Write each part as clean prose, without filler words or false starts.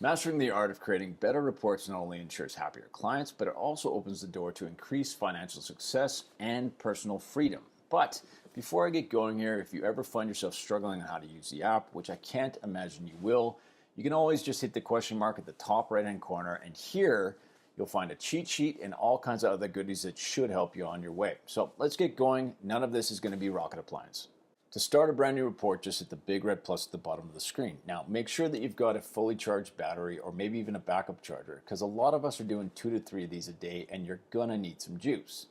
Mastering the art of creating better reports not only ensures happier clients, but it also opens the door to increased financial success and personal freedom. But before I get going here, if you ever find yourself struggling on how to use the app, which I can't imagine you will, you can always just hit the question mark at the top right hand corner, and here you'll find a cheat sheet and all kinds of other goodies that should help you on your way. So let's get going. None of this is going to be rocket appliance. To start a brand new report, just hit the big red plus at the bottom of the screen. Now, make sure that you've got a fully charged battery or maybe even a backup charger, because a lot of us are doing 2 to 3 of these a day and you're gonna need some juice.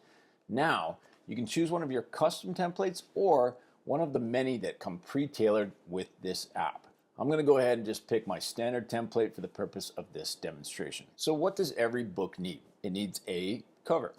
Now, you can choose one of your custom templates or one of the many that come pre-tailored with this app. I'm gonna go ahead and just pick my standard template for the purpose of this demonstration. So what does every book need? It needs a cover.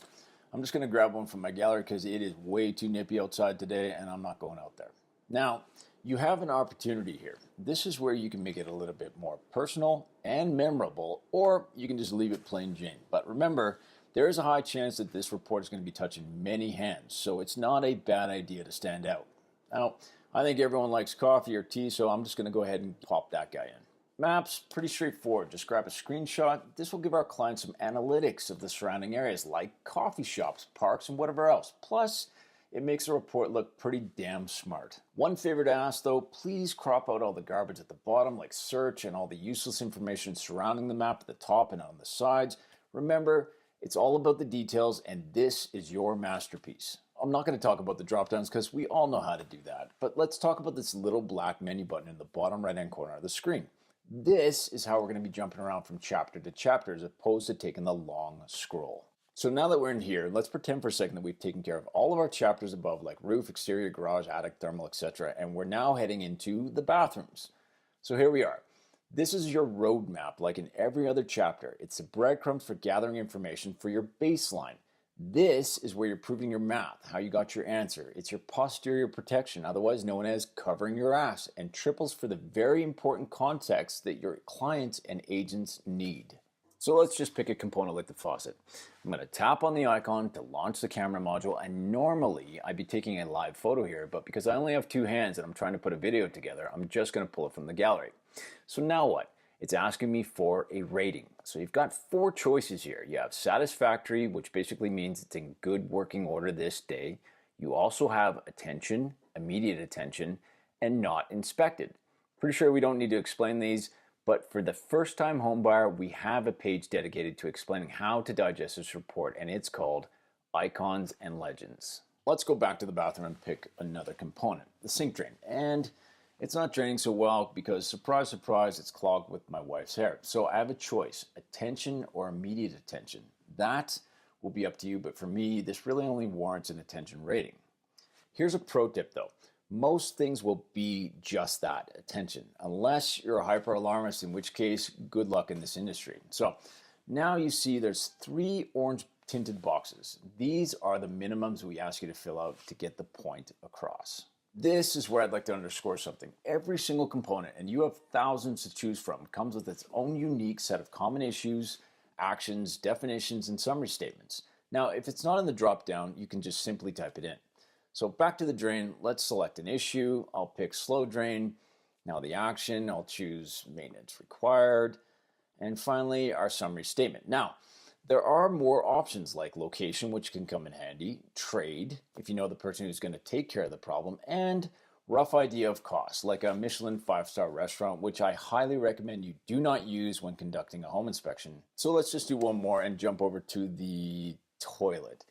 I'm just going to grab one from my gallery because it is way too nippy outside today and I'm not going out there. Now, you have an opportunity here. This is where you can make it a little bit more personal and memorable, or you can just leave it plain Jane. But remember, there is a high chance that this report is going to be touching many hands, so it's not a bad idea to stand out. Now, I think everyone likes coffee or tea, so I'm just going to go ahead and pop that guy in. Maps, pretty straightforward. Just grab a screenshot. This will give our clients some analytics of the surrounding areas like coffee shops, parks, and whatever else. Plus, it makes the report look pretty damn smart. One favor to ask though, please crop out all the garbage at the bottom like search and all the useless information surrounding the map at the top and on the sides. Remember, it's all about the details and this is your masterpiece. I'm not going to talk about the drop downs because we all know how to do that, but let's talk about this little black menu button in the bottom right hand corner of the screen. This is how we're going to be jumping around from chapter to chapter as opposed to taking the long scroll. So now that we're in here, let's pretend for a second that we've taken care of all of our chapters above, like roof, exterior, garage, attic, thermal, etc. And we're now heading into the bathrooms. So here we are. This is your roadmap like in every other chapter. It's the breadcrumbs for gathering information for your baseline. This is where you're proving your math, how you got your answer. It's your posterior protection, otherwise known as covering your ass, and triples for the very important context that your clients and agents need. So let's just pick a component like the faucet. I'm going to tap on the icon to launch the camera module, and normally I'd be taking a live photo here, but because I only have 2 hands and I'm trying to put a video together, I'm just going to pull it from the gallery. So now what? It's asking me for a rating. So you've got 4 choices here. You have satisfactory, which basically means it's in good working order this day. You also have attention, immediate attention, and not inspected. Pretty sure we don't need to explain these, but for the first time home buyer, we have a page dedicated to explaining how to digest this report, and it's called Icons and Legends. Let's go back to the bathroom and pick another component, the sink drain. And it's not draining so well because, surprise, surprise, it's clogged with my wife's hair. So I have a choice, attention or immediate attention. That will be up to you, but for me, this really only warrants an attention rating. Here's a pro tip though. Most things will be just that, attention, unless you're a hyper alarmist, in which case, good luck in this industry. So now you see there's 3 orange tinted boxes. These are the minimums we ask you to fill out to get the point across. This is where I'd like to underscore something. Every single component, and you have thousands to choose from, comes with its own unique set of common issues, actions, definitions, and summary statements. Now, if it's not in the drop-down, you can just simply type it in. So back to the drain, let's select an issue. I'll pick slow drain. Now the action, I'll choose maintenance required. And finally, our summary statement. Now, there are more options like location, which can come in handy, trade, if you know the person who's going to take care of the problem, and rough idea of cost, like a Michelin 5-star restaurant, which I highly recommend you do not use when conducting a home inspection. So let's just do one more and jump over to the toilet.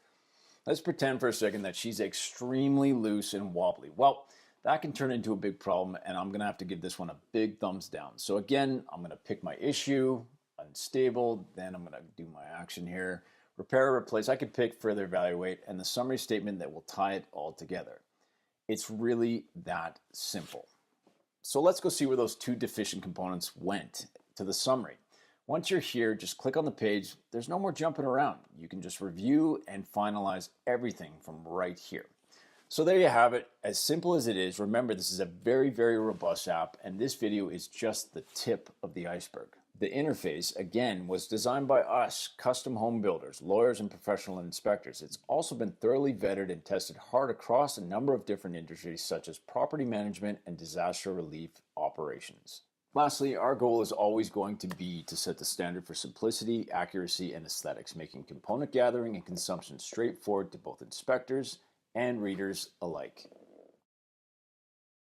Let's pretend for a second that she's extremely loose and wobbly. Well, that can turn into a big problem, and I'm going to have to give this one a big thumbs down. So again, I'm going to pick my issue, unstable, then I'm going to do my action here. Repair or replace, I could pick further evaluate, and the summary statement that will tie it all together. It's really that simple. So let's go see where those 2 deficient components went to the summary. Once you're here, just click on the page. There's no more jumping around. You can just review and finalize everything from right here. So there you have it. As simple as it is, remember this is a very, very robust app, and this video is just the tip of the iceberg. The interface, again, was designed by us, custom home builders, lawyers, and professional inspectors. It's also been thoroughly vetted and tested hard across a number of different industries such as property management and disaster relief operations. Lastly, our goal is always going to be to set the standard for simplicity, accuracy, and aesthetics, making component gathering and consumption straightforward to both inspectors and readers alike.